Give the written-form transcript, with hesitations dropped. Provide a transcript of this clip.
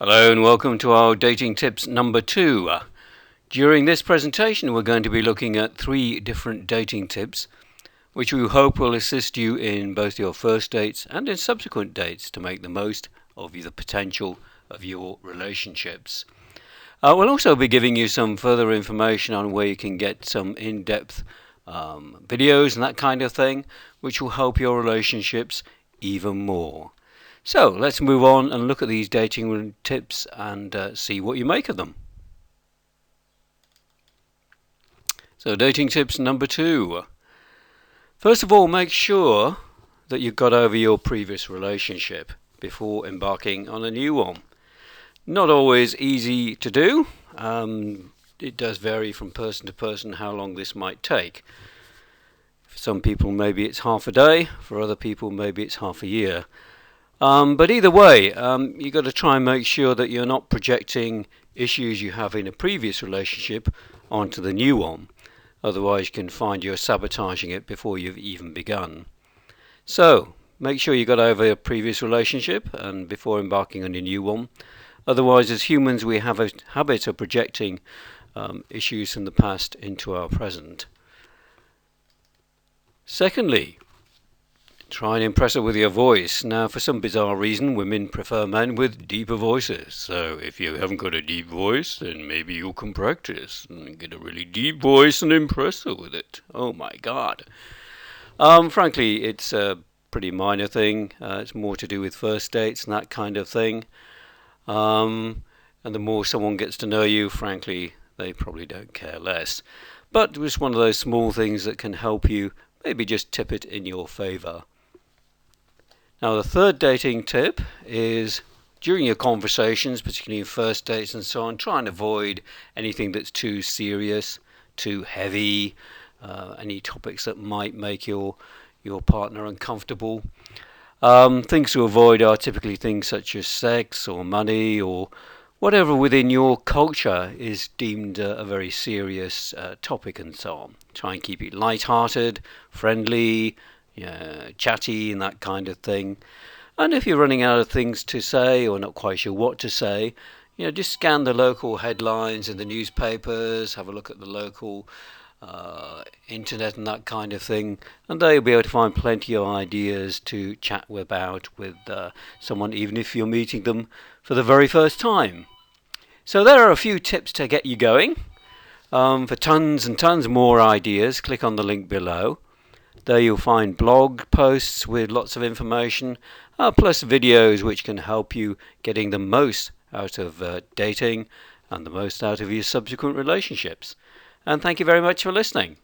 Hello and welcome to our dating tips number 2. During this presentation we're going to be looking at 3 different dating tips which we hope will assist you in both your first dates and in subsequent dates to make the most of the potential of your relationships. We'll also be giving you some further information on where you can get some in-depth videos and that kind of thing which will help your relationships even more. So let's move on and look at these dating tips and see what you make of them. So dating tips number 2. First of all, make sure that you've got over your previous relationship before embarking on a new one. Not always easy to do. It does vary from person to person how long this might take. For some people maybe it's half a day, for other people maybe it's half a year. But either way, you've got to try and make sure that you're not projecting issues you have in a previous relationship onto the new one. Otherwise you can find you're sabotaging it before you've even begun. So make sure you got over your previous relationship and before embarking on a new one. Otherwise, as humans, we have a habit of projecting issues from the past into our present. Secondly, try and impress her with your voice. Now, for some bizarre reason, women prefer men with deeper voices. So if you haven't got a deep voice, then maybe you can practice and get a really deep voice and impress her with it. Oh my God. Frankly, it's a pretty minor thing. It's more to do with first dates and that kind of thing. And the more someone gets to know you, frankly, they probably don't care less. But it's one of those small things that can help you maybe just tip it in your favor. Now, the third dating tip is during your conversations, particularly in first dates and so on, try and avoid anything that's too serious, too heavy, any topics that might make your partner uncomfortable. Things to avoid are typically things such as sex or money or whatever within your culture is deemed a very serious topic and so on. Try and keep it light-hearted, friendly, chatty and that kind of thing. And if you're running out of things to say or not quite sure what to say, just scan the local headlines in the newspapers, have a look at the local internet and that kind of thing, and they'll be able to find plenty of ideas to chat about with someone, even if you're meeting them for the very first time. So there are a few tips to get you going. For tons and tons more ideas, click on the link below. There you'll find blog posts with lots of information, plus videos which can help you getting the most out of dating and the most out of your subsequent relationships. And thank you very much for listening.